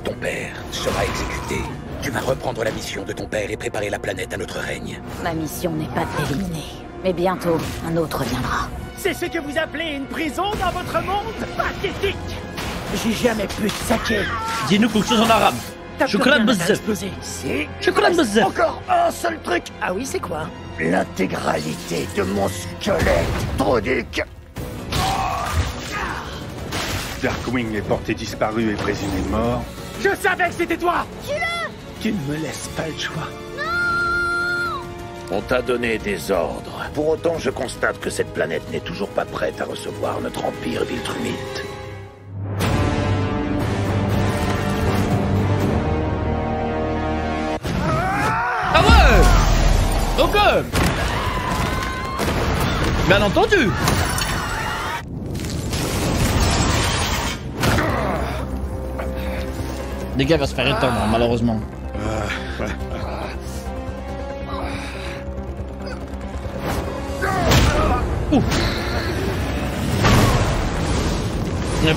Ton père sera exécuté. Tu vas reprendre la mission de ton père et préparer la planète à notre règne. Ma mission n'est pas de t'éliminer. Mais bientôt, un autre viendra. C'est ce que vous appelez une prison dans votre monde? Pathétique! J'ai jamais pu te saquer. Dis-nous quelque chose en arabe. Chocolat بزاف. Si. Chocolat بزاف. Encore un seul truc. Ah oui, c'est quoi? L'intégralité de mon squelette, Troduc. Darkwing est porté disparu et présumé mort. Je savais que c'était toi! Tu ne me laisses pas le choix. On t'a donné des ordres. Pour autant, je constate que cette planète n'est toujours pas prête à recevoir notre empire Viltrumite. Ah ouais. Ok. Bien entendu. Les gars va se faire étendre malheureusement. Ouh.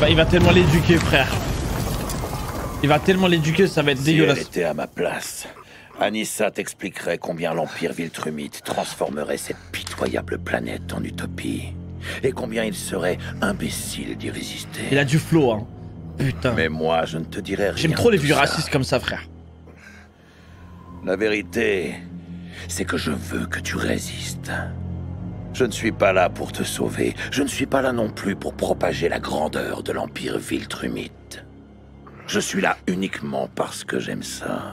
Il va tellement l'éduquer, frère. Il va tellement l'éduquer, ça va être dégueulasse. Si elle était à ma place, Anissa t'expliquerait combien l'empire Viltrumite transformerait cette pitoyable planète en utopie. Et combien il serait imbécile d'y résister. Il a du flow, hein. Putain. Mais moi, je ne te dirai rien. J'aime trop les de vieux ça. racistes comme ça, frère. La vérité, c'est que je veux que tu résistes. Je ne suis pas là pour te sauver. Je ne suis pas là non plus pour propager la grandeur de l'empire Viltrumite. Je suis là uniquement parce que j'aime ça.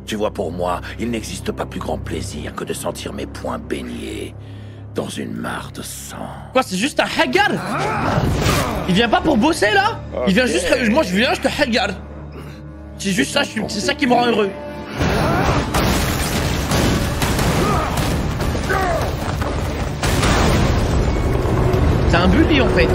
Tu vois, pour moi, il n'existe pas plus grand plaisir que de sentir mes poings baignés dans une mare de sang. Quoi, c'est juste un hagar? Il vient pas pour bosser là? Il vient juste. Moi je viens, je te hagar. C'est juste ça, c'est ça qui me rend heureux. C'est un bully en fait.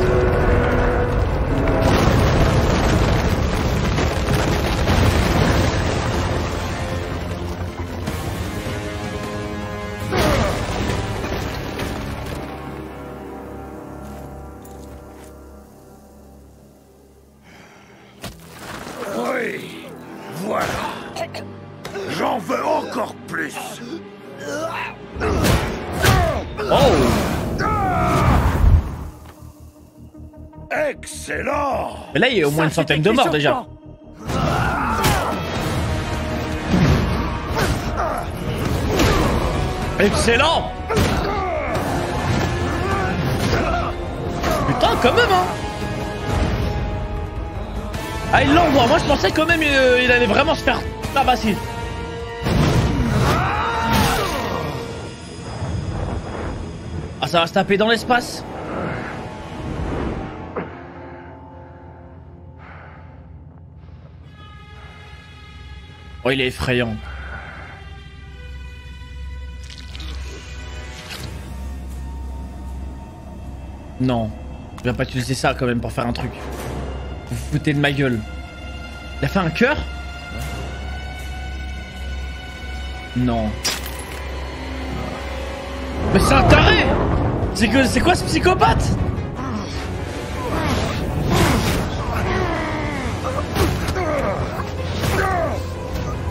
Oui, voilà. J'en veux encore plus. Oh! Excellent. Mais là il y a au moins une centaine de morts déjà. Excellent! Putain, quand même, hein! Ah, il l'envoie. Moi, je pensais quand même il allait vraiment se faire tabasser. Ah, ça va se taper dans l'espace. Oh, il est effrayant. Non, je vais pas utiliser ça quand même pour faire un truc. Vous vous foutez de ma gueule. Il a fait un cœur? Non. Mais c'est un taré! C'est quoi ce psychopathe?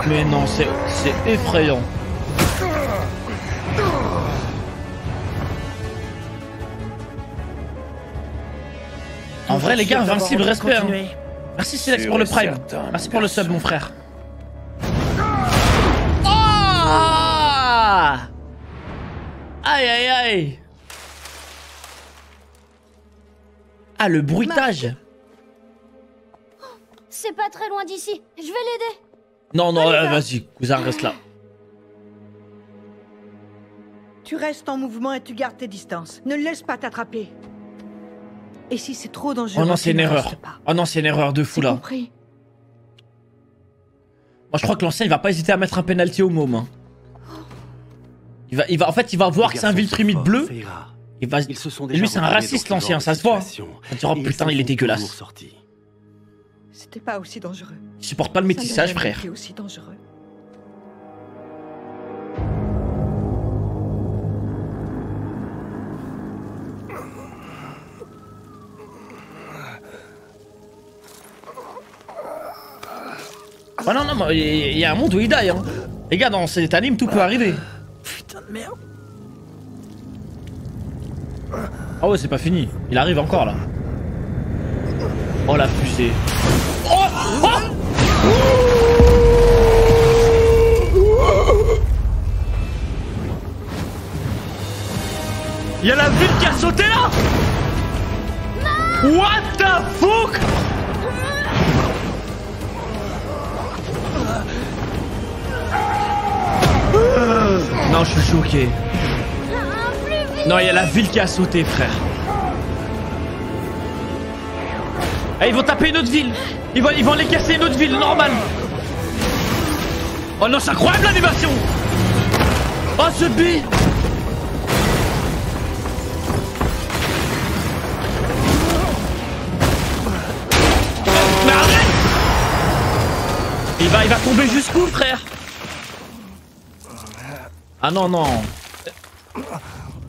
Mais non, c'est effrayant. En vrai, les gars, invincible, respect. Hein. Merci Silex pour le prime. Merci pour le sub, mon frère. Oh! Aïe, aïe, aïe. Ah, le bruitage. C'est pas très loin d'ici. Je vais l'aider. Non, non, vas-y, cousin, reste là. Tu restes en mouvement et tu gardes tes distances. Ne le laisse pas t'attraper. Et si c'est trop dangereux, Oh non, c'est tu une ne erreur. restes pas. Oh non, c'est une erreur de fou là. Compris. Moi, je crois que l'ancien, il va pas hésiter à mettre un penalty au môme. Hein. En fait, il va voir que c'est un Viltrumite bleu. Et lui, c'est un raciste, l'ancien, ça se voit. Il dira, oh putain, il est dégueulasse. C'était pas aussi dangereux. Il supporte pas le métissage, Ça n'a jamais frère. été aussi dangereux. Oh non, non, il y a un monde où il die, hein. Les gars, dans cet anime, tout peut arriver. Putain de merde. Ah ouais, c'est pas fini. Il arrive encore, là. Oh, la fusée. Oh, oh. Il y a la ville qui a sauté, là. What the fuck? Non, je suis choqué. Non, il y a la ville qui a sauté, frère. Eh, ils vont taper une autre ville. Ils vont aller casser une autre ville, normal. Oh non, c'est incroyable l'animation. Oh, ce B. Mais arrête. Il va tomber jusqu'où, frère? Ah non, non.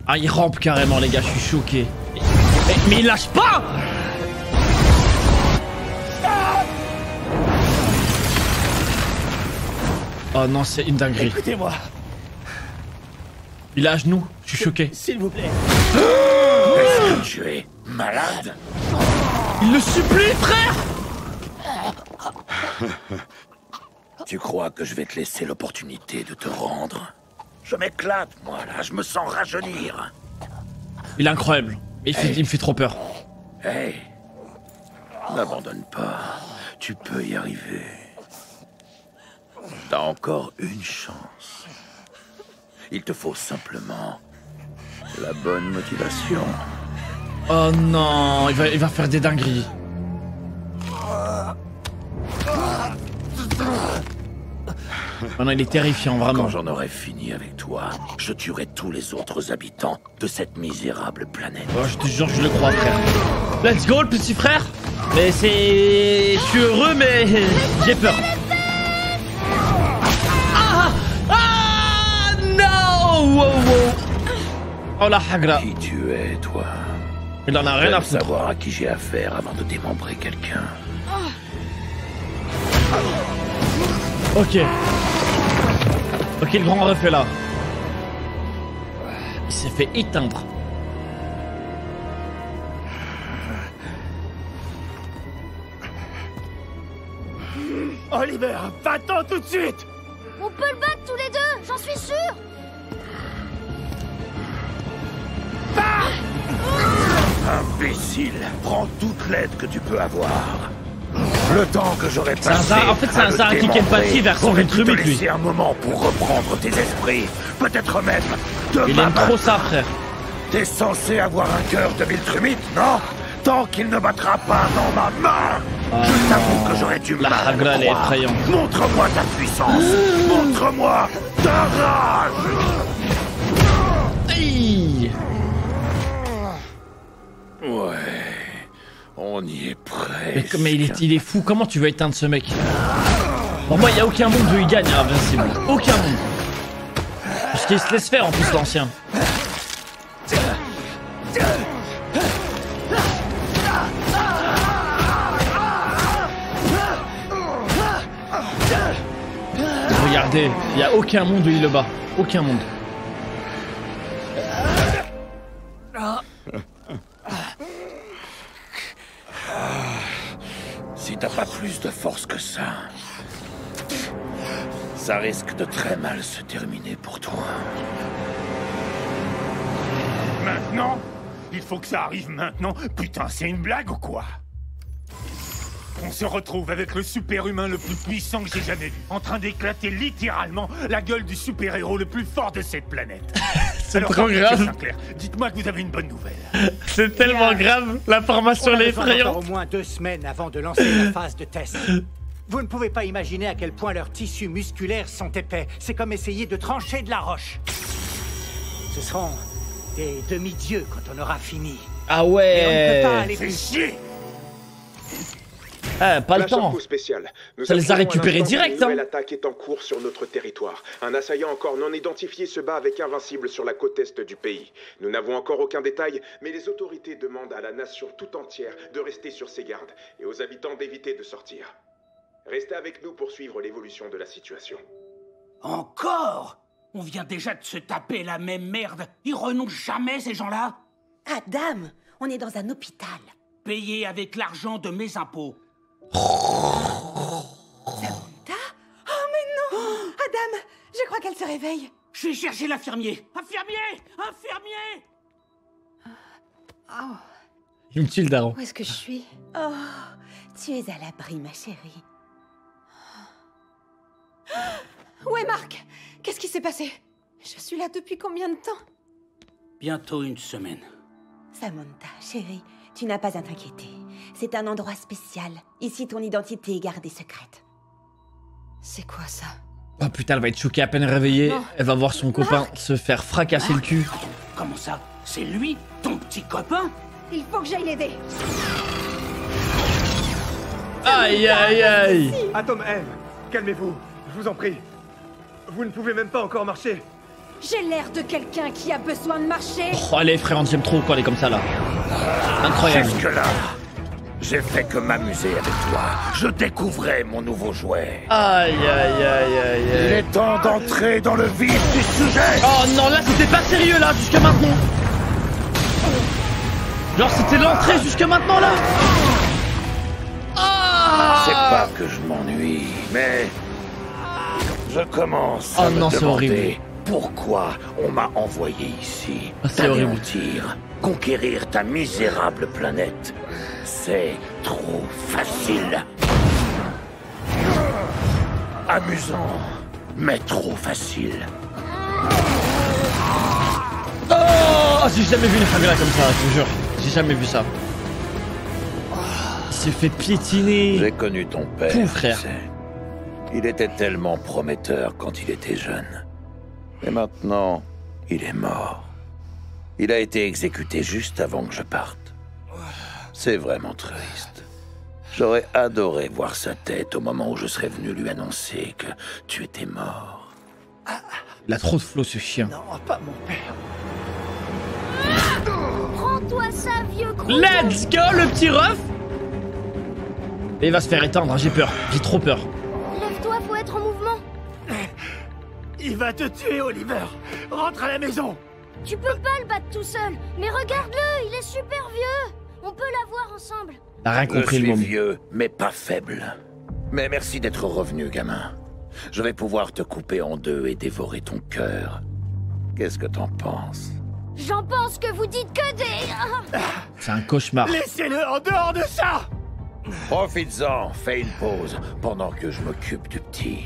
Ah, il rampe carrément, les gars, je suis choqué. Mais il lâche pas. Oh non, c'est une dinguerie. Écoutez-moi. Il est à genoux, je suis choqué. S'il vous plaît. Est-ce que tu es malade? Il le supplie, frère. Tu crois que je vais te laisser l'opportunité de te rendre? Je m'éclate, moi, là. Je me sens rajeunir. Il est incroyable. Il me fait trop peur. Hey, n'abandonne pas. Tu peux y arriver. T'as encore une chance. Il te faut simplement la bonne motivation. Oh non, il va faire des dingueries. Oh non, il est terrifiant, vraiment. Quand j'en aurai fini avec toi, je tuerai tous les autres habitants de cette misérable planète. Oh, je te jure, je le crois, frère. Let's go, le petit frère. Mais c'est... Je suis heureux, mais j'ai peur. Ah non. Wow, wow. Oh la hagra. Qui tu es, toi? Il en a rien à J'aime foutre. savoir à qui j'ai affaire avant de démembrer quelqu'un. Ok. Ok, le grand ref est là. Il s'est fait éteindre. Oliver, va-t'en tout de suite. On peut le battre tous les deux, j'en suis sûr. Imbécile, prends toute l'aide que tu peux avoir. Le temps que j'aurais C'est un passé Zara- en fait, c'est un Zara qui est empathie vers son aurait dû te Viltrumite, lui. laisser un moment pour reprendre tes esprits. Peut-être même de Il ma aime main. trop ça, frère. T'es censé avoir un cœur de Viltrumite, non? Tant qu'il ne battra pas dans ma main, je t'avoue que j'aurais du La mal à hagra, le elle est croire. effrayante. Montre-moi ta puissance. Montre-moi ta rage. Aïe. Ouais, on y est presque. Mais il est fou. Comment tu veux éteindre ce mec? Pour moi, il n'y a aucun monde où il gagne à Invincible. Aucun monde. Parce qu'il se laisse faire en plus, l'ancien. Regardez, il n'y a aucun monde où il le bat. Aucun monde. Si t'as pas plus de force que ça, ça risque de très mal se terminer pour toi. Maintenant? Il faut que ça arrive maintenant? Putain, c'est une blague ou quoi? On se retrouve avec le super-humain le plus puissant que j'ai jamais vu, en train d'éclater littéralement la gueule du super-héros le plus fort de cette planète. C'est Alors, trop Monsieur grave. Sinclair, dites-moi que vous avez une bonne nouvelle. C'est tellement grave. L'information On a est besoin d'encore effrayante. au moins 2 semaines avant de lancer la phase de test. Vous ne pouvez pas imaginer à quel point leurs tissus musculaires sont épais. C'est comme essayer de trancher de la roche. Ce seront des demi-dieux quand on aura fini. Ah Et on ne ouais. peut pas aller Fais plus. chier! Ah, pas le Flash temps. info spécial. Nous Ça les a apprenons à récupérés l'instant direct, qu'une nouvelle hein. attaque est en cours sur notre territoire. Un assaillant encore non identifié se bat avec Invincible sur la côte est du pays. Nous n'avons encore aucun détail, mais les autorités demandent à la nation tout entière de rester sur ses gardes et aux habitants d'éviter de sortir. Restez avec nous pour suivre l'évolution de la situation. Encore? On vient déjà de se taper la même merde. Ils renoncent jamais, ces gens-là. Adam, on est dans un hôpital. Payé avec l'argent de mes impôts. Samantha? Oh mais non! Adam, je crois qu'elle se réveille. Je vais chercher l'infirmier. Infirmier! Infirmier! Oh. Inutile, Daron. Où est-ce que je suis? Oh, tu es à l'abri, ma chérie. Où est Marc? Qu'est-ce qui s'est passé? Je suis là depuis combien de temps? Bientôt une semaine. Samantha, chérie, tu n'as pas à t'inquiéter. C'est un endroit spécial. Ici, ton identité est gardée secrète. C'est quoi ça? Oh putain, elle va être choquée à peine réveillée. Non. Elle va voir son copain se faire fracasser le cul. Comment ça? C'est lui, ton petit copain? Il faut que j'aille l'aider. Aïe aïe aïe. Atom, Eve, calmez-vous, je vous en prie. Vous ne pouvez même pas encore marcher. J'ai l'air de quelqu'un qui a besoin de marcher. Oh allez frère, j'aime trop quand elle est comme ça là. Incroyable. Jusque-là, j'ai fait que m'amuser avec toi. Je découvrais mon nouveau jouet. Aïe aïe aïe aïe Il aïe. est temps d'entrer dans le vif du sujet. Oh non, là c'était pas sérieux là, jusqu'à maintenant. Genre c'était l'entrée jusqu'à maintenant là. C'est pas que je m'ennuie, mais je commence à Oh me non, c'est demander horrible. pourquoi on m'a envoyé ici. Ah, c'est horrible. T'anéantir, conquérir ta misérable planète, c'est trop facile. Amusant, mais trop facile. Oh, j'ai jamais vu une Fabiola comme ça, je te jure. J'ai jamais vu ça. Il s'est fait piétiner. J'ai connu ton père, Fou, frère. tu sais. Il était tellement prometteur quand il était jeune. Et maintenant, il est mort. Il a été exécuté juste avant que je parte. C'est vraiment triste. J'aurais adoré voir sa tête au moment où je serais venu lui annoncer que tu étais mort. Il a trop de flow ce chien. Non, pas mon père. Prends-toi ça, vieux gros. Let's go le petit ref. Et il va se faire éteindre, hein, j'ai peur. J'ai trop peur. Lève-toi, faut être en mouvement. Il va te tuer, Oliver. Rentre à la maison. Tu peux pas le battre tout seul. Mais regarde-le, il est super vieux. On peut l'avoir ensemble. T'as rien Je compris le suis moment. vieux, mais pas faible. Mais merci d'être revenu, gamin. Je vais pouvoir te couper en deux et dévorer ton cœur. Qu'est-ce que t'en penses? J'en pense que vous dites que des... C'est un cauchemar. Laissez-le en dehors de ça. Profites-en, fais une pause pendant que je m'occupe du petit.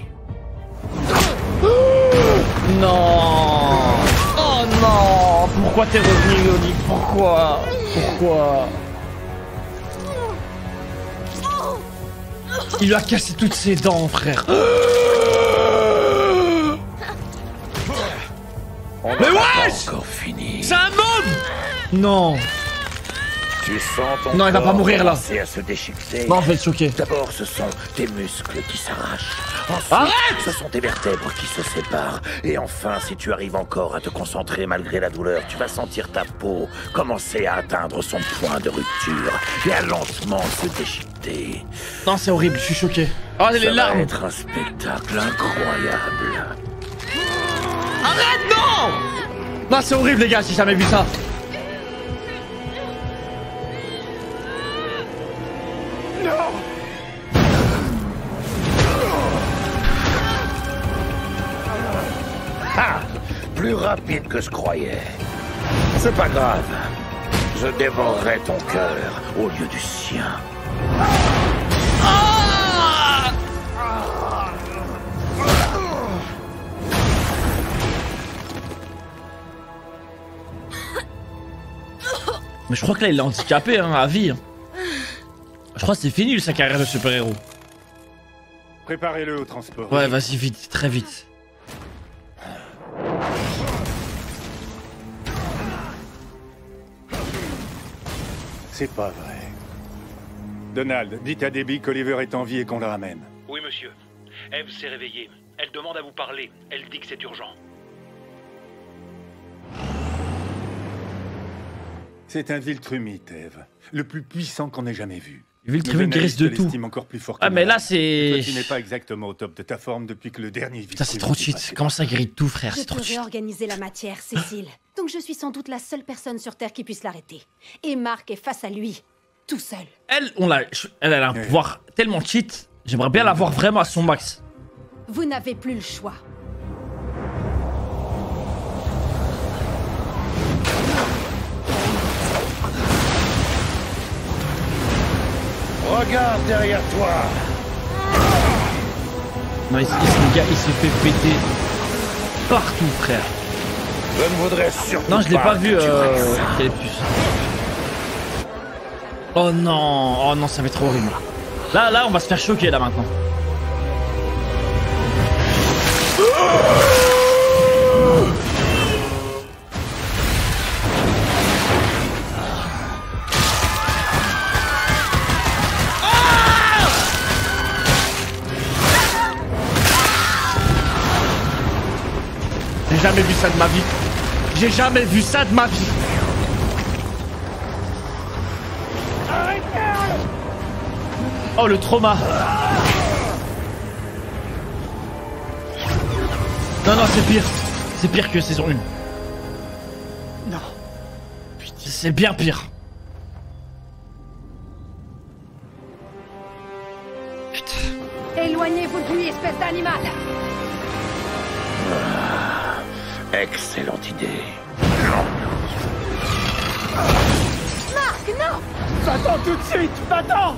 Non. Oh non. Pourquoi t'es revenu, Loli? Pourquoi? Pourquoi? Il lui a cassé toutes ses dents, frère. Mais wesh! Encore fini. C'est un môme! Non. Tu sens ton Non, il va corps pas mourir, là. commencer à se déchiqueter. Non, je vais le choquer. D'abord, ce sont tes muscles qui s'arrachent. Ensuite, Arrête! ce sont tes vertèbres qui se séparent. Et enfin, si tu arrives encore à te concentrer malgré la douleur, tu vas sentir ta peau commencer à atteindre son point de rupture et à lentement se déchiqueter. Non, c'est horrible, je suis choqué. Oh, les Ça va larmes. être un spectacle incroyable. Arrête, non! Non, c'est horrible, les gars, j'ai jamais vu ça. Ah, plus rapide que je croyais. C'est pas grave. Je dévorerai ton cœur au lieu du sien. Ah! Mais je crois que là, il est handicapé, hein, à vie. Hein. Je crois que c'est fini, sa carrière de super-héros. Préparez-le au transport. Ouais, vas-y, vite, très vite. C'est pas vrai. Donald, dites à Debbie qu'Oliver est en vie et qu'on le ramène. Oui, monsieur. Eve s'est réveillée. Elle demande à vous parler. Elle dit que c'est urgent. C'est un Viltrumite, Eve. Le plus puissant qu'on ait jamais vu. J'ai vu le tribu grise de tout. Encore plus fort que Ah mais moi. là c'est... Toi, tu n'es pas exactement au top de ta forme depuis que le dernier Putain c'est trop cheat. Comment ça grille tout frère? Je C'est trop peux cheat. réorganiser la matière, Cécile. Donc je suis sans doute la seule personne sur Terre qui puisse l'arrêter. Et Marc est face à lui, tout seul. Elle a un pouvoir tellement cheat. J'aimerais bien la voir vraiment à son max. Vous n'avez plus le choix. Regarde derrière toi. Non, le gars, il se fait péter partout, frère. Je ne voudrais surtout Non, je l'ai pas vu, que tu restes. Calepus. Oh non, ça va être horrible. Là, on va se faire choquer, là, maintenant. J'ai jamais vu ça de ma vie. J'ai jamais vu ça de ma vie. Oh le trauma. Non, c'est pire. C'est pire que saison 1. Non. C'est bien pire. Éloignez-vous de lui, espèce d'animal. Excellente idée. Marc, non! Va-t'en tout de suite! Va-t'en!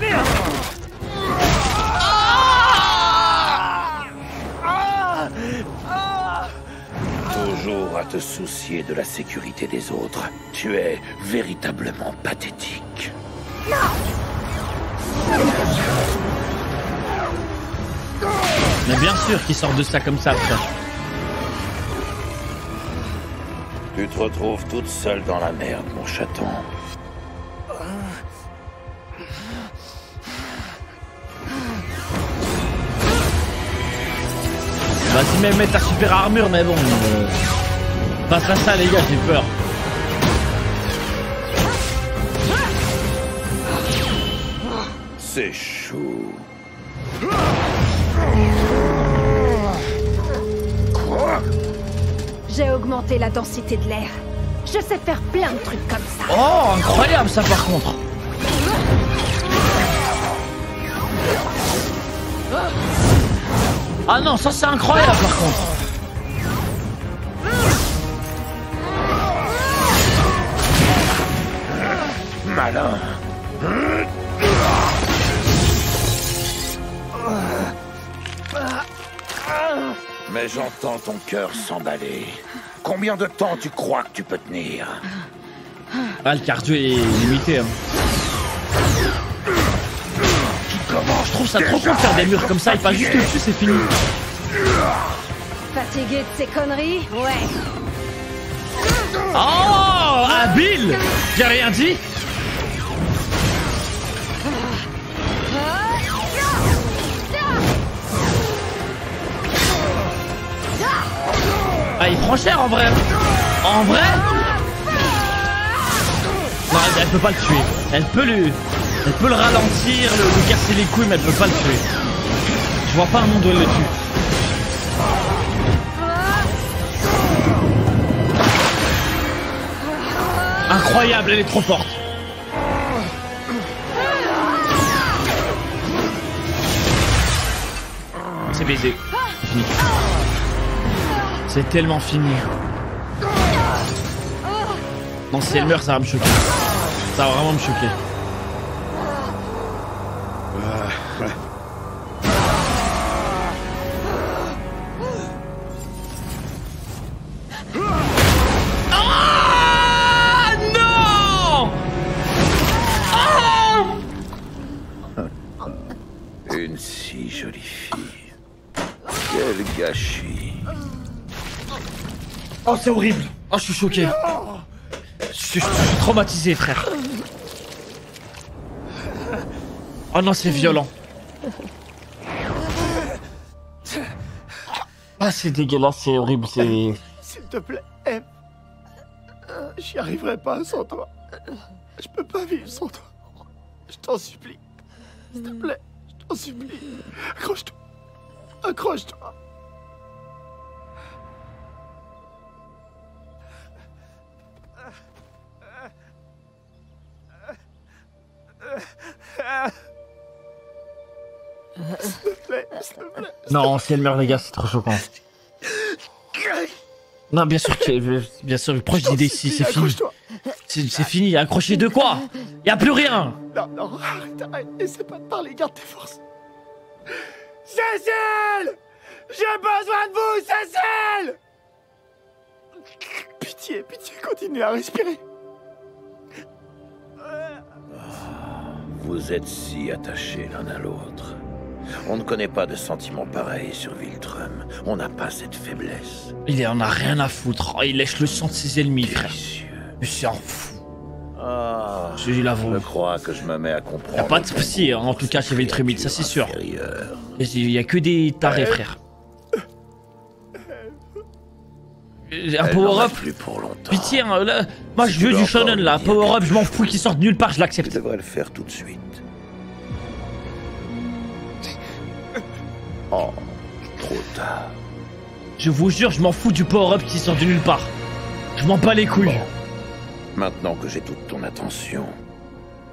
Merde! Toujours à te soucier de la sécurité des autres. Tu es véritablement pathétique. Mais bien sûr qu'il sort de ça comme ça, frère. Tu te retrouves toute seule dans la merde, mon chaton. Vas-y, même mets ta super armure, mais bon. Face à ça, les gars, j'ai peur. C'est chou. Quoi? J'ai augmenté la densité de l'air. Je sais faire plein de trucs comme ça. Oh, incroyable ça par contre. Ah non, ça c'est incroyable par contre. Malin. Mais j'entends ton cœur s'emballer. Combien de temps tu crois que tu peux tenir? Ah, le cardio est limité. Hein. Je trouve ça trop cool de faire des murs comme ça, il passe juste au-dessus, c'est fini. Fatigué de ces conneries? Ouais. Oh, habile! J'ai rien dit. Ah, il prend cher en vrai. En vrai? Non, elle peut pas le tuer. Elle peut le ralentir, lui casser les couilles, mais elle peut pas le tuer. Je vois pas un monde où elle le tue. Incroyable, elle est trop forte. C'est baisé. Fini. C'est tellement fini. Non, si elle meurt, ça va me choquer. Ça va vraiment me choquer. Ah non! Ah! Une si jolie fille. Quel gâchis. Oh, c'est horrible. Oh, je suis choqué. Je suis traumatisé, frère. Oh non, c'est violent. Ah, c'est dégueulasse, c'est horrible, c'est... S'il te plaît, M. J'y arriverai pas sans toi. Je peux pas vivre sans toi. Je t'en supplie. S'il te plaît, je t'en supplie. Accroche-toi. Accroche-toi. S'il te plaît, s'il te plaît. Non, si elle meurt, les gars, c'est trop choquant. Non, bien sûr, proche d'idée ici, c'est fini. C'est fini, accroché de quoi? Y'a plus rien. Non, non, arrête, essaie pas de parler, garde tes forces. Cécile! J'ai besoin de vous, Cécile! Pitié, pitié, continuez à respirer. Vous êtes si attachés l'un à l'autre. On ne connaît pas de sentiments pareils sur Viltrum. On n'a pas cette faiblesse. Il en a rien à foutre. Oh, il lèche le sang de ses ennemis, frère. Il s'en fout. Ah, je crois que je me mets à comprendre. Y'a pas de soucis, en tout cas, chez Viltrumite, ça c'est sûr. Il y a que des tarés, frère. Un power-up. Pitié, hein, là, moi je veux du shonen là. Power-up, je m'en fous qu'il sorte nulle part, je l'accepte. Je devrais le faire tout de suite. Oh, trop tard. Je vous jure, je m'en fous du power-up qui sort de nulle part. Je m'en bats les couilles. Bon. Maintenant que j'ai toute ton attention,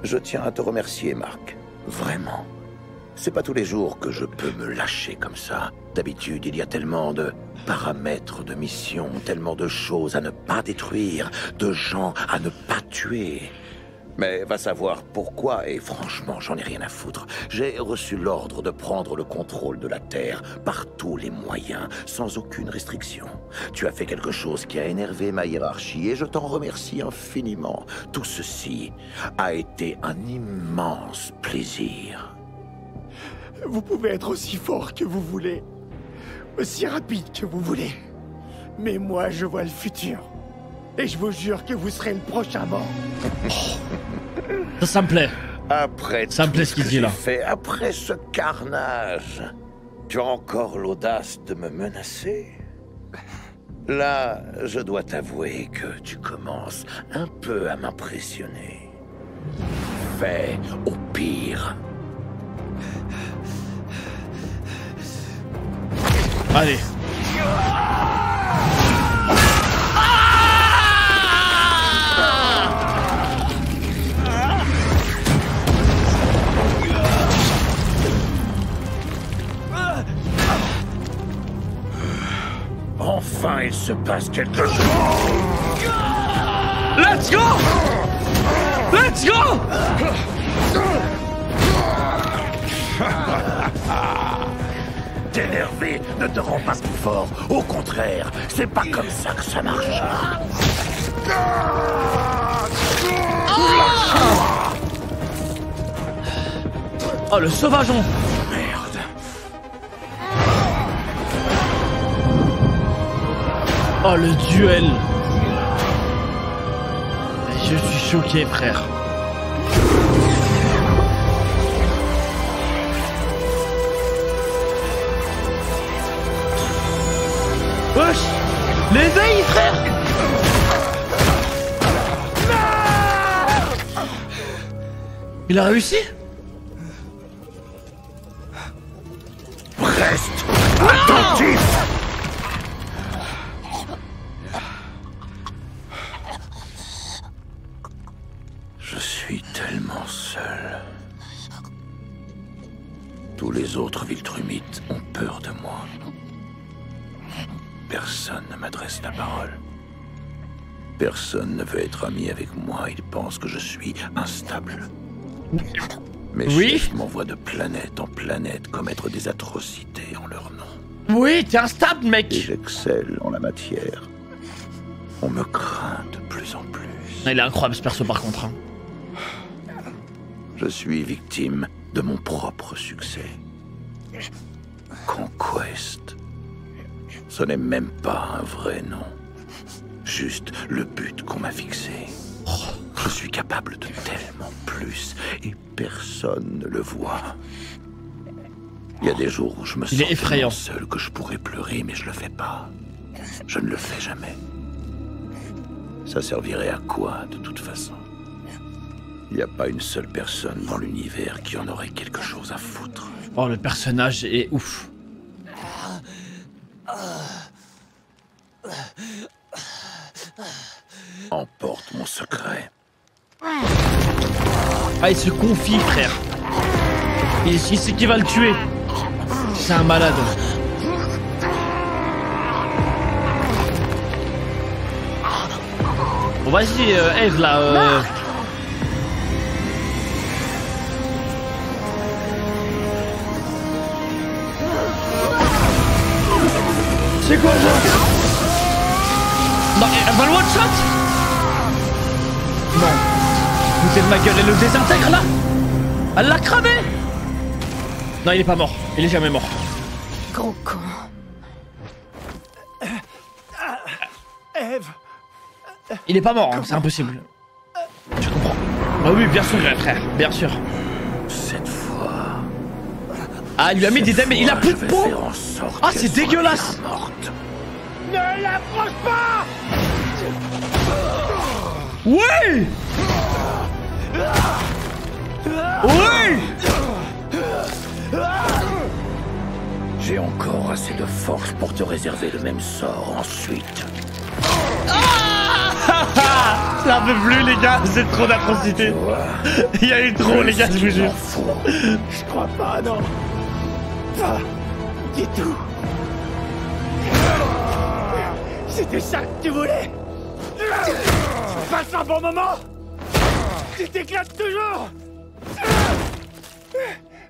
je tiens à te remercier, Marc. Vraiment. C'est pas tous les jours que je peux me lâcher comme ça. D'habitude, il y a tellement de paramètres de mission, tellement de choses à ne pas détruire, de gens à ne pas tuer. Mais va savoir pourquoi, et franchement, j'en ai rien à foutre. J'ai reçu l'ordre de prendre le contrôle de la Terre par tous les moyens, sans aucune restriction. Tu as fait quelque chose qui a énervé ma hiérarchie, et je t'en remercie infiniment. Tout ceci a été un immense plaisir. Vous pouvez être aussi fort que vous voulez, aussi rapide que vous voulez. Mais moi, je vois le futur. Et je vous jure que vous serez le prochain mort. Ça me plaît. Après ça me plaît ce qu'il dit là. Après ce carnage, tu as encore l'audace de me menacer? Là, je dois t'avouer que tu commences un peu à m'impressionner. Fais au pire. Allez. Enfin, il se passe quelque chose. Let's go! Let's go! T'énerver ne te rend pas plus fort. Au contraire, c'est pas comme ça que ça marche. Oh, le sauvageon! Merde. Oh, le duel! Je suis choqué, frère. Wesh! L'éveil, frère! Il a réussi? Reste attentif! Je suis tellement seul. Tous les autres Viltrumites ont peur de moi. Personne ne m'adresse la parole. Personne ne veut être ami avec moi. Ils pensent que je suis instable. Mes chefs m'envoient de planète en planète commettre des atrocités en leur nom. Oui, t'es instable, mec. Et j'excelle en la matière. On me craint de plus en plus. Il est incroyable ce perso par contre. Hein. Je suis victime de mon propre succès. Conquest. Ce n'est même pas un vrai nom. Juste le but qu'on m'a fixé. Je suis capable de tellement plus et personne ne le voit. Il y a des jours où je me sens tellement seul que je pourrais pleurer, mais je le fais pas. Je ne le fais jamais. Ça servirait à quoi, de toute façon? Il n'y a pas une seule personne dans l'univers qui en aurait quelque chose à foutre. Oh, le personnage est ouf. Emporte mon secret. Ah, il se confie, frère. Il sait qu'il va le tuer. C'est un malade. Bon, vas-y, Eve, là. C'est quoi ça? Non, elle va le one shot? Non. Foutez de ma gueule, elle le désintègre là? Elle l'a cramé? Non, il est pas mort. Il est jamais mort. Gros con. Eve. Il est pas mort, hein, c'est impossible. Je comprends. Bah oui, bien sûr, frère, bien sûr. Cette fois. Ah, il lui a mis des dés, mais il a plus de peau. Ah, c'est dégueulasse. Ne l'approche pas. Oui. Oui. J'ai encore assez de force pour te réserver le même sort ensuite. Ça en peut plus, les gars, c'est trop d'atrocité. Il y a eu trop, les gars, je vous jure. Je crois pas, non. Pas du tout. C'était ça que tu voulais. Tu passes un bon moment. Tu t'éclates toujours.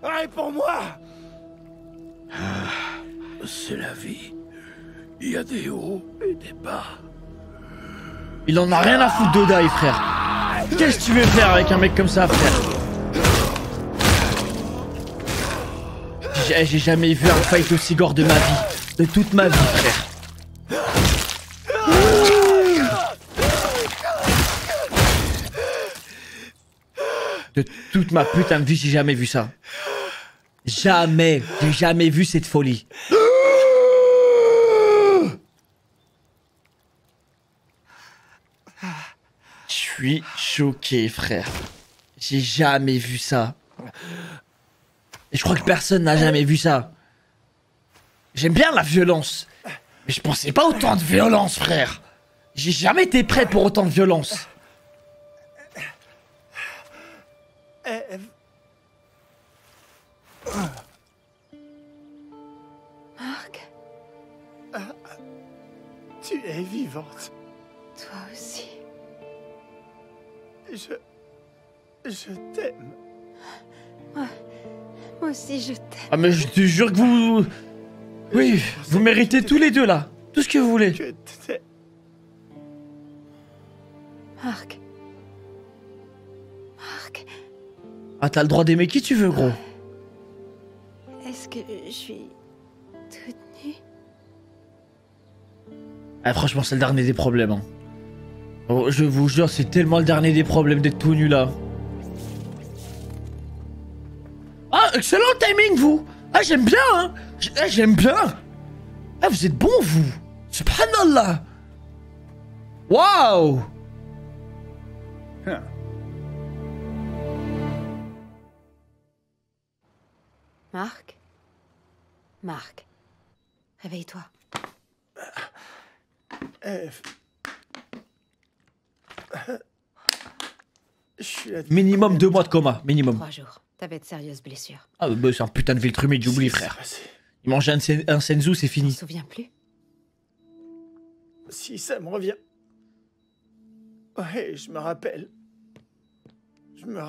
Réponds-moi. C'est la vie. Il y a des hauts et des bas. Il en a rien à foutre d'Odai, frère. Qu'est-ce que tu veux faire avec un mec comme ça, frère? J'ai jamais vu un fight aussi gore de ma vie. De toute ma vie, frère. De toute ma putain de vie, j'ai jamais vu ça. Jamais. J'ai jamais vu cette folie. Je suis choqué, frère. J'ai jamais vu ça. Et je crois que personne n'a jamais vu ça. J'aime bien la violence. Mais je pensais pas autant de violence, frère. J'ai jamais été prêt pour autant de violence. Eve. Marc. Tu es vivante. Toi aussi. Je t'aime. Moi aussi, je t'aime. Ah mais je te jure que vous... Oui, vous méritez tous les deux là. Tout ce que vous voulez. Je t'aime. Marc. Ah t'as le droit d'aimer qui tu veux, gros. Est-ce que je suis toute nue? Ah franchement c'est le dernier des problèmes. Hein. Oh, je vous jure c'est tellement le dernier des problèmes d'être tout nu là. Ah excellent timing vous. Ah j'aime bien hein. J'aime bien. Ah vous êtes bon vous. Subhanallah. Waouh. Marc? Marc, réveille-toi. Eve. Je suis à... Minimum 2 mois de coma, minimum. 3 jours. T'avais de sérieuses blessures. Ah bah c'est un putain de Viltrumide, j'oublie frère. Il mange un Senzu, c'est fini. Tu te souviens plus? Si ça me revient. Ouais, je me rappelle. Je me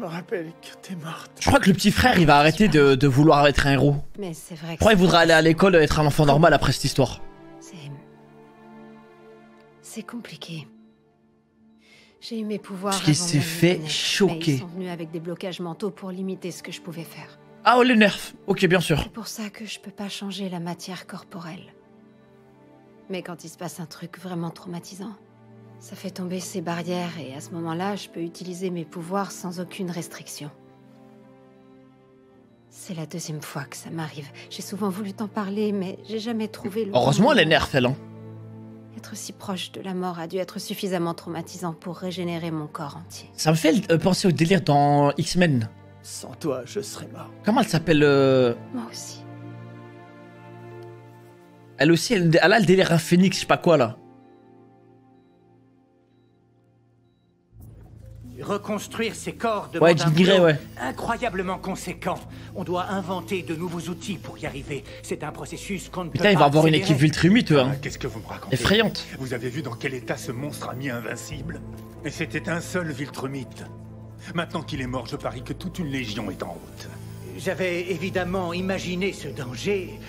rappelle que t'es morte. Je crois que le petit frère il va arrêter de vouloir être un héros. Mais c'est vrai que... Pourquoi il voudra aller à l'école être un enfant normal après cette histoire? C'est compliqué. J'ai eu mes pouvoirs. Parce qu'il s'est fait choquer. Ils sont venus avec des blocages mentaux pour limiter ce que je pouvais faire. Ah oh les nerfs. Ok bien sûr. C'est pour ça que je peux pas changer la matière corporelle. Mais quand il se passe un truc vraiment traumatisant, ça fait tomber ces barrières et à ce moment-là, je peux utiliser mes pouvoirs sans aucune restriction. C'est la 2e fois que ça m'arrive. J'ai souvent voulu t'en parler, mais j'ai jamais trouvé le... Heureusement elle est nerf elle hein. Il y a Être si proche de la mort a dû être suffisamment traumatisant pour régénérer mon corps entier. Ça me fait penser au délire dans X-Men. Sans toi, je serais mort. Comment elle s'appelle Moi aussi. Elle aussi, elle a le délire un phénix, je sais pas quoi là. Reconstruire ces corps demande Ouais, je dirais, ouais. incroyablement conséquent. On doit inventer de nouveaux outils pour y arriver. C'est un processus qu'on ne peut pas Putain, il va avoir une accélérer. équipe Viltrumite, hein. Qu'est-ce que vous me racontez? Effrayante. Vous avez vu dans quel état ce monstre a mis Invincible? Et c'était un seul Viltrumite. Maintenant qu'il est mort, je parie que toute une légion est en route. J'avais évidemment imaginé ce danger.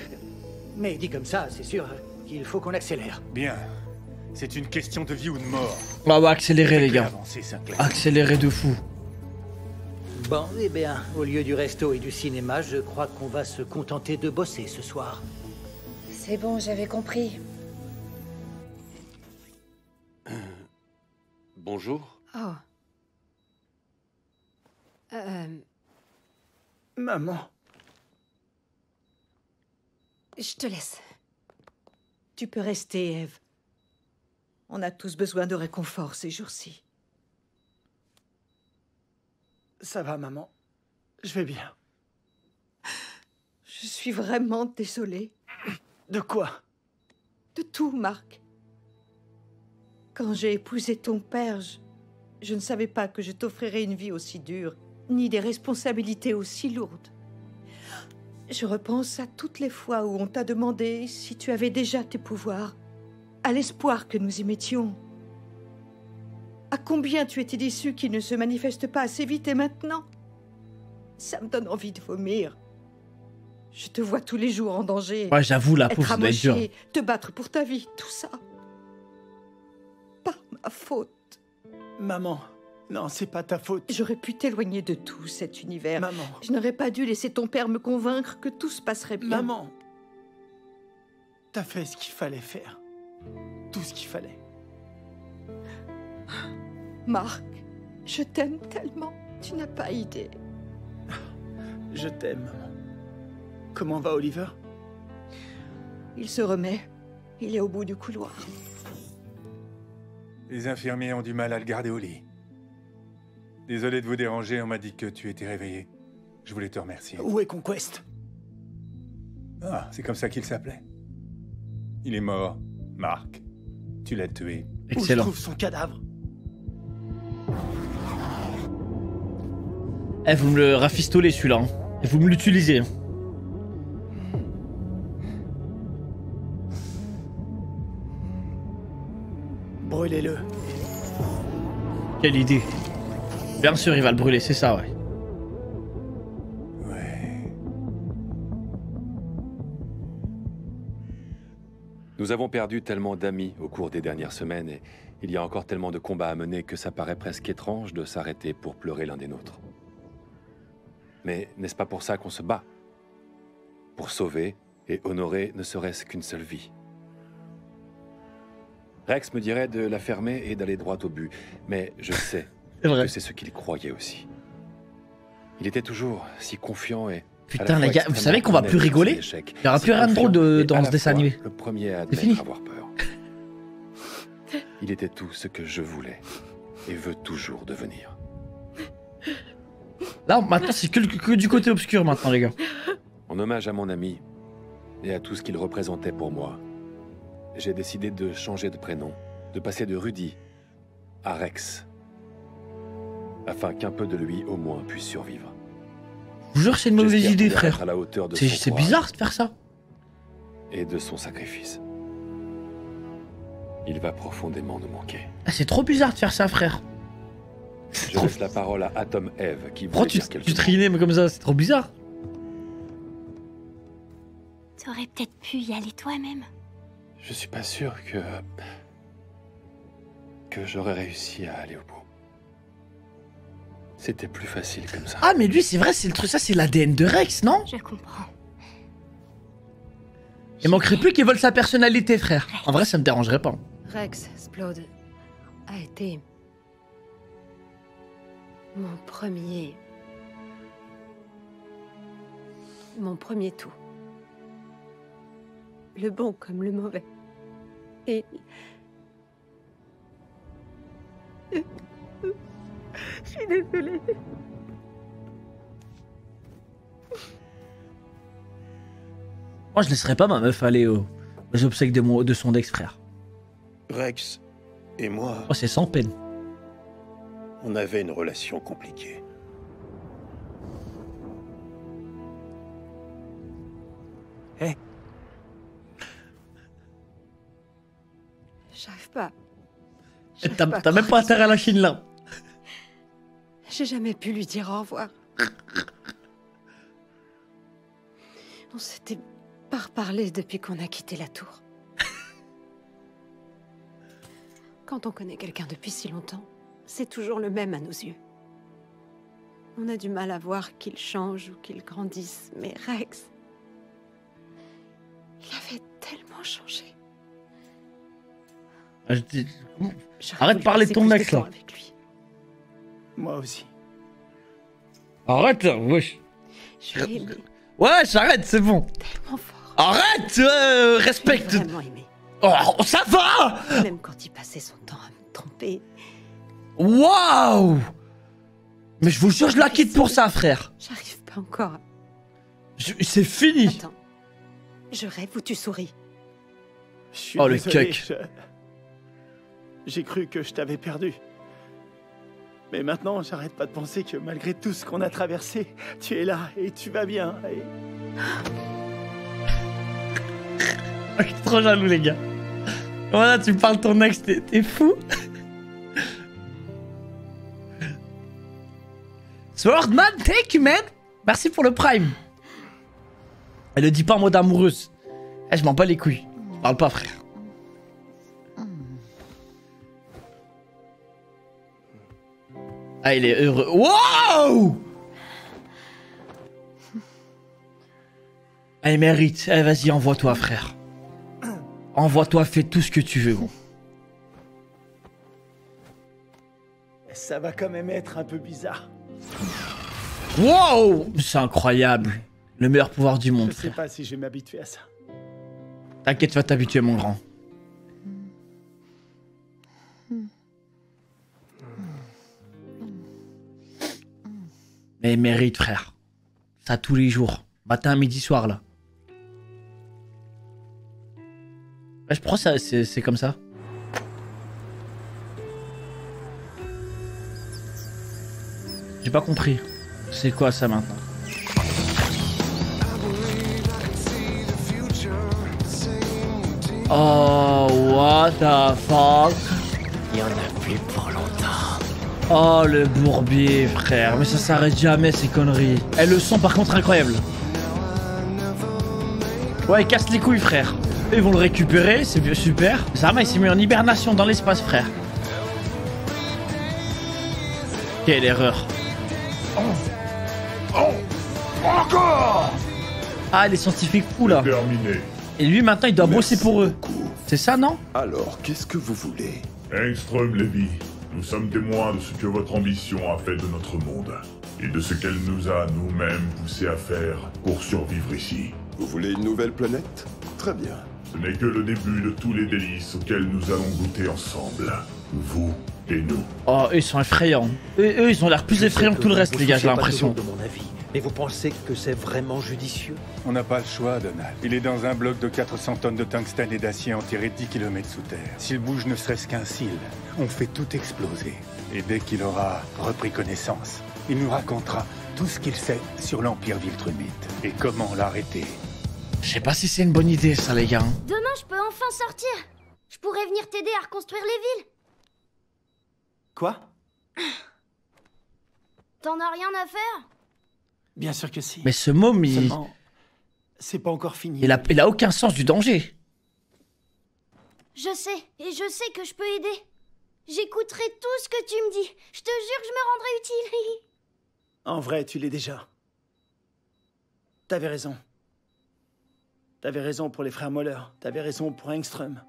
Mais dit comme ça, c'est sûr qu'il faut qu'on accélère. Bien. C'est une question de vie ou de mort. On va accélérer, les gars. Avancer, Sinclair. Accélérer de fou. Bon, eh bien, au lieu du resto et du cinéma, je crois qu'on va se contenter de bosser ce soir. C'est bon, j'avais compris. Bonjour. Oh. Maman. Je te laisse. Tu peux rester, Eve. On a tous besoin de réconfort ces jours-ci. Ça va, maman. Je vais bien. Je suis vraiment désolée. De quoi? De tout, Marc. Quand j'ai épousé ton père, je ne savais pas que je t'offrirais une vie aussi dure, ni des responsabilités aussi lourdes. Je repense à toutes les fois où on t'a demandé si tu avais déjà tes pouvoirs, à l'espoir que nous y mettions. À combien tu étais déçu qu'ils ne se manifestent pas assez vite et maintenant? Ça me donne envie de vomir. Je te vois tous les jours en danger. Ouais, j'avoue, la pauvre, être ça doit être dur. amoché, te battre pour ta vie, tout ça. Par ma faute. Maman, non, c'est pas ta faute. J'aurais pu t'éloigner de tout cet univers. Maman. Je n'aurais pas dû laisser ton père me convaincre que tout se passerait bien. Maman, t'as fait ce qu'il fallait faire. Tout ce qu'il fallait. Marc, je t'aime tellement. Tu n'as pas idée. Je t'aime, maman. Comment va Oliver? Il se remet. Il est au bout du couloir. Les infirmiers ont du mal à le garder au lit. Désolé de vous déranger, on m'a dit que tu étais réveillé. Je voulais te remercier. Où est Conquest? Ah, c'est comme ça qu'il s'appelait. Il est mort, Marc. Tu l'as tué. Où se trouve son cadavre? Eh, vous me le rafistolez celui-là. Hein. Et vous me l'utilisez. Hein. Brûlez-le. Quelle idée. Bien sûr, il va le brûler, c'est ça, ouais. Nous avons perdu tellement d'amis au cours des dernières semaines et il y a encore tellement de combats à mener que ça paraît presque étrange de s'arrêter pour pleurer l'un des nôtres. Mais n'est-ce pas pour ça qu'on se bat? Pour sauver et honorer ne serait-ce qu'une seule vie. Rex me dirait de la fermer et d'aller droit au but, mais je sais que c'est ce qu'il croyait aussi. Il était toujours si confiant et... Putain, les gars, vous savez qu'on va plus rigoler? Il n'y aura plus rien de drôle dans ce dessin animé. Le premier à C'est fini. admettre avoir peur. Il était tout ce que je voulais et veut toujours devenir. Là, maintenant, c'est que du côté obscur, maintenant, les gars. En hommage à mon ami et à tout ce qu'il représentait pour moi, j'ai décidé de changer de prénom, de passer de Rudy à Rex, afin qu'un peu de lui, au moins, puisse survivre. Je vous jure, c'est une mauvaise J'espère idée, pouvoir frère. être à la hauteur de C'est son courage bizarre de faire ça. et de son sacrifice. Il va profondément nous manquer. Ah, c'est trop bizarre de faire ça, frère. Je laisse la parole à Atom Eve qui Pourquoi voulait tu dire quelques te mots. renais comme ça? C'est trop bizarre. Tu aurais peut-être pu y aller toi-même. Je suis pas sûr que j'aurais réussi à aller au bout. C'était plus facile comme ça. Ah, mais lui, c'est vrai, c'est le truc, ça, c'est l'ADN de Rex, non? Je comprends. Il manquerait plus qu'il vole sa personnalité, frère. En vrai, ça me dérangerait pas. Rex Splode a été mon premier tout. Le bon comme le mauvais. Et suis désolée. Moi, je laisserais pas ma meuf aller aux obsèques de son ex-frère. Rex et moi... Oh, c'est sans peine. On avait une relation compliquée. Hé. J'arrive pas. T'as même pas intérêt à la Chine, là. J'ai jamais pu lui dire au revoir. On s'était pas reparlé depuis qu'on a quitté la tour. Quand on connaît quelqu'un depuis si longtemps, c'est toujours le même à nos yeux. On a du mal à voir qu'il change ou qu'il grandisse, mais Rex... il avait tellement changé. Arrête de parler de ton ex, là. Moi aussi. Arrête, wesh. Ouais, j'arrête, c'est bon. Tellement fort. Arrête, respecte. J'ai vraiment aimé. Oh, ça va. Même quand il passait son temps à me tromper. Waouh. Mais je vous jure, je la quitte pour ça, frère. J'arrive pas encore. C'est fini. Attends. Je rêve ou tu souris? Oh, le désolé, cuck. J'ai cru que je t'avais perdu. Mais maintenant, j'arrête pas de penser que malgré tout ce qu'on a traversé, tu es là et tu vas bien. Je suis trop jaloux, les gars. Voilà, tu me parles de ton ex, t'es fou. Swordman, thank you, man. Merci pour le prime. Elle le dit pas en mode amoureuse. Eh, je m'en bats les couilles. Je parle pas, frère. Ah, il est heureux. Wow! Elle mérite. Eh, vas-y, envoie-toi, frère. Envoie-toi, fais tout ce que tu veux, bon. Ça va quand même être un peu bizarre. Wow! C'est incroyable. Le meilleur pouvoir du monde, Je sais frère. pas si je vais m'habituer à ça. T'inquiète, tu vas t'habituer, mon grand. Mais mérite, frère. Ça tous les jours. Matin, midi, soir, là. Ouais, je crois que c'est comme ça. J'ai pas compris. C'est quoi ça maintenant? Oh, what the fuck? Il y en a plus pour longtemps. Oh, le bourbier, frère. Mais ça s'arrête jamais, ces conneries. Eh, le son, par contre, incroyable. Ouais, il casse les couilles, frère. Eux, ils vont le récupérer, c'est super. Zama, il s'est mis en hibernation dans l'espace, frère. Quelle erreur. Encore! Ah, les scientifiques fous, là. Terminé. Et lui, maintenant, il doit bosser pour eux. C'est ça, non? Alors, qu'est-ce que vous voulez? Engström Levy, nous sommes témoins de ce que votre ambition a fait de notre monde. Et de ce qu'elle nous a nous-mêmes poussé à faire pour survivre ici. Vous voulez une nouvelle planète? Très bien. Ce n'est que le début de tous les délices auxquels nous allons goûter ensemble. Vous et nous. Oh, eux, ils sont effrayants. Eux, ils ont l'air plus effrayants que tout le reste, les gars, j'ai l'impression. De mon avis. Et vous pensez que c'est vraiment judicieux? On n'a pas le choix, Donald. Il est dans un bloc de 400 tonnes de tungstène et d'acier enterré 10 km sous terre. S'il bouge ne serait-ce qu'un cil, on fait tout exploser. Et dès qu'il aura repris connaissance, il nous racontera tout ce qu'il sait sur l'Empire Viltrumite et comment l'arrêter. Je sais pas si c'est une bonne idée, ça, les gars. Demain, je peux enfin sortir. Je pourrais venir t'aider à reconstruire les villes. Quoi? T'en as rien à faire? Bien sûr que si. Mais ce môme, il... Seulement, c'est pas encore fini. Il a aucun sens du danger. Je sais, et je sais que je peux aider. J'écouterai tout ce que tu me dis. Je te jure que je me rendrai utile. En vrai, tu l'es déjà. T'avais raison. T'avais raison pour les frères Moller. T'avais raison pour Engström.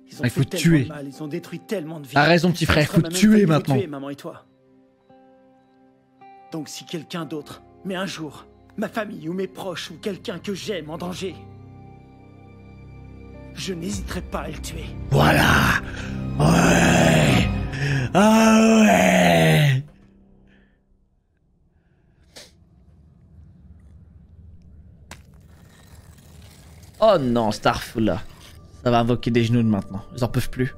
Ils ont Il faut fait te tellement tuer. de mal, ils ont détruit tellement de vies. T'as raison, petit frère, il faut Engström te a même tuer failli vous maintenant. tuer, maman et toi. Donc si quelqu'un d'autre, mais un jour, ma famille ou mes proches ou quelqu'un que j'aime en danger, je n'hésiterai pas à le tuer. Voilà. Ouais. Ah ouais. Oh non, Starfall là. Ça va invoquer des genoux maintenant. Ils en peuvent plus.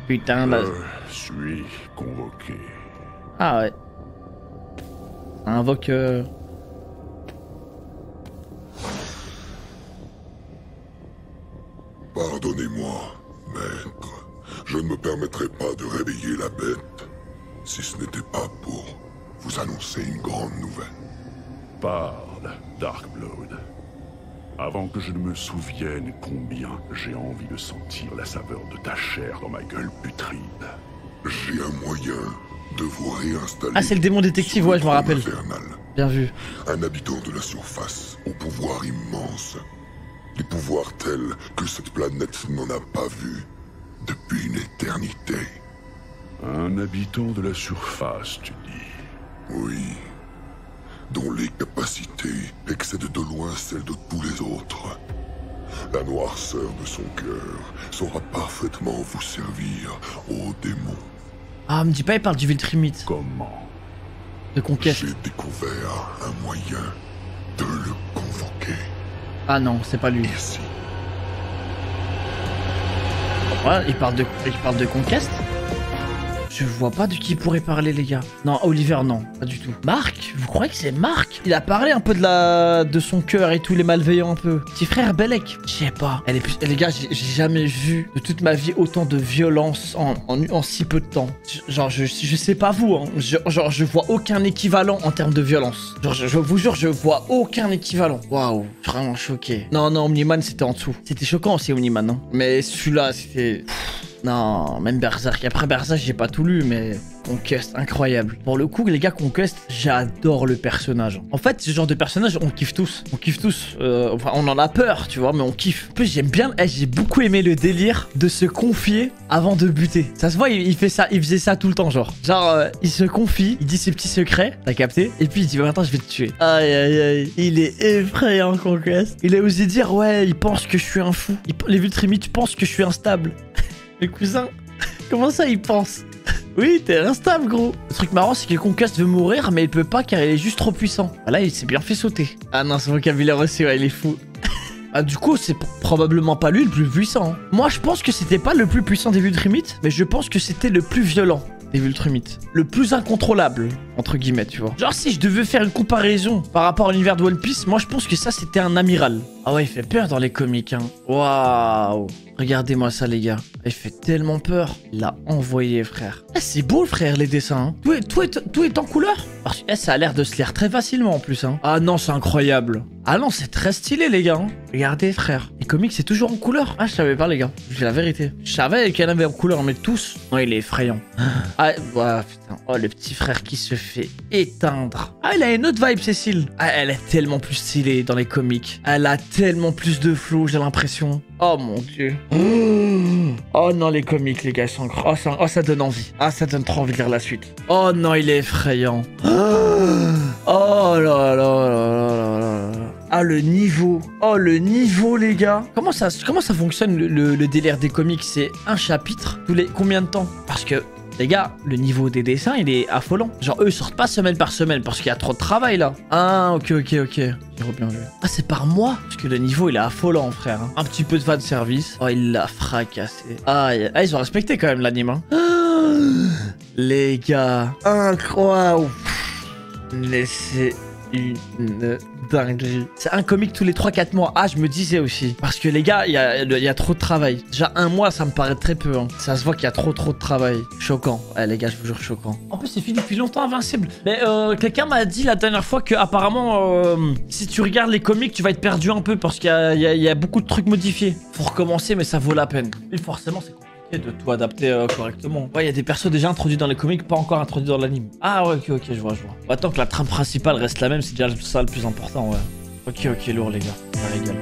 Putain, là. Je suis convoqué. Ah ouais. Ça invoque. Pardonnez-moi, maître. Je ne me permettrai pas de réveiller la bête, si ce n'était pas pour vous annoncer une grande nouvelle. Parle, Darkblood. Avant que je ne me souvienne combien j'ai envie de sentir la saveur de ta chair dans ma gueule putride. J'ai un moyen de vous réinstaller. Ah, c'est le démon détective, ouais, je me rappelle. Infernal. Bien vu. Un habitant de la surface au pouvoir immense. Des pouvoirs tels que cette planète n'en a pas vu depuis une éternité. Un habitant de la surface, tu dis? Oui. Dont les capacités excèdent de loin celles de tous les autres. La noirceur de son cœur saura parfaitement vous servir aux démons. Ah, me dis pas, il parle du Viltrumite. Comment? De conquête. J'ai découvert un moyen de le convoquer. Ah non, c'est pas lui. Ici. Ouais, il parle de conquête. Je vois pas de qui il pourrait parler, les gars. Non, Oliver, non, pas du tout. Marc? Vous croyez que c'est Marc? Il a parlé un peu de son cœur et tout, les malveillants un peu. Petit frère Belek? Je sais pas. Elle est plus... Les gars, j'ai jamais vu de toute ma vie autant de violence en si peu de temps. Genre, je sais pas vous, hein. Je vois aucun équivalent en termes de violence. Genre, je vous jure, je vois aucun équivalent. Waouh, vraiment choqué. Non, Omniman, c'était en dessous. C'était choquant aussi, Omniman, hein. Mais celui-là, c'était... Non, même Berserk. Après Berserk, j'ai pas tout lu, mais Conquest, incroyable. Pour le coup, les gars, Conquest, j'adore le personnage. En fait, ce genre de personnage, on kiffe tous. On kiffe tous. Enfin, on en a peur, tu vois, mais on kiffe. En plus, j'aime bien... j'ai beaucoup aimé le délire de se confier avant de buter. Ça se voit, il fait ça, il faisait ça tout le temps, genre. Il se confie, il dit ses petits secrets, t'as capté? Et puis il dit, maintenant, je vais te tuer. Aïe, aïe, aïe. Il est effrayant, Conquest. Il a osé dire, ouais, il pense que je suis un fou. Les Viltrumites pensent que je suis instable. Le cousin, comment ça il pense? Oui, t'es instable, gros. Le truc marrant, c'est que Conquest veut mourir, mais il peut pas car il est juste trop puissant. Ah là, il s'est bien fait sauter. Ah non, ce vocabulaire aussi, ouais, il est fou. Ah, du coup, c'est probablement pas lui le plus puissant. Hein. Moi, je pense que c'était pas le plus puissant des Viltrumites, mais je pense que c'était le plus violent des Viltrumites. Le plus incontrôlable, entre guillemets, tu vois. Genre, si je devais faire une comparaison par rapport à l'univers de One Piece, moi, je pense que ça, c'était un amiral. Ah ouais, il fait peur dans les comics, hein. Waouh. Regardez-moi ça, les gars. Il fait tellement peur. Il l'a envoyé, frère. Eh, c'est beau, frère, les dessins. Hein. Tout est en couleur. Parce que ça a l'air de se lire très facilement, en plus. Hein. Ah non, c'est incroyable. Ah non, c'est très stylé, les gars. Hein. Regardez, frère. Les comics, c'est toujours en couleur. Ah, je savais pas, les gars. Je dis la vérité. Je savais qu'il y en avait en couleur, mais tous. Non, il est effrayant. Ah, ouais, putain. Oh, le petit frère qui se fait éteindre. Ah, il a une autre vibe, Cécile. Ah, elle est tellement plus stylée dans les comics. Elle a tellement plus de flow, j'ai l'impression. Oh, mon Dieu. Oh non, les comics, les gars, sont... Oh, ça donne envie. Ah, ça donne trop envie de lire la suite. Oh non, il est effrayant. Oh là là là là là. Ah, le niveau. Oh, le niveau, les gars. Comment ça fonctionne, le délire des comics? C'est un chapitre tous les... Combien de temps? Parce que... Les gars, le niveau des dessins, il est affolant. Genre, eux, ils sortent pas semaine par semaine parce qu'il y a trop de travail, là. Ah, ok. J'ai bien vu. Ah, c'est par mois? Parce que le niveau, il est affolant, frère. Hein. Un petit peu de fan service. Oh, il l'a fracassé. Ah, ils ont respecté quand même l'anime. Hein. Ah, les gars, incroyable. Laissez une dinguerie. C'est un comic tous les 3-4 mois. Ah, je me disais aussi. Parce que les gars, il y a trop de travail. Déjà, un mois, ça me paraît très peu. Hein. Ça se voit qu'il y a trop de travail. Choquant. Ouais, les gars, je vous jure, choquant. En plus, c'est fini depuis longtemps, Invincible. Mais quelqu'un m'a dit la dernière fois que apparemment, si tu regardes les comics, tu vas être perdu un peu parce qu'il y a beaucoup de trucs modifiés. Faut recommencer, mais ça vaut la peine. Et forcément, c'est et de tout adapter correctement. Ouais, il y a des persos déjà introduits dans les comics, pas encore introduits dans l'anime. Ah ouais, ok, je vois. Attends que la trame principale reste la même, c'est déjà ça le plus important, ouais. Ok, lourd les gars, ça régale.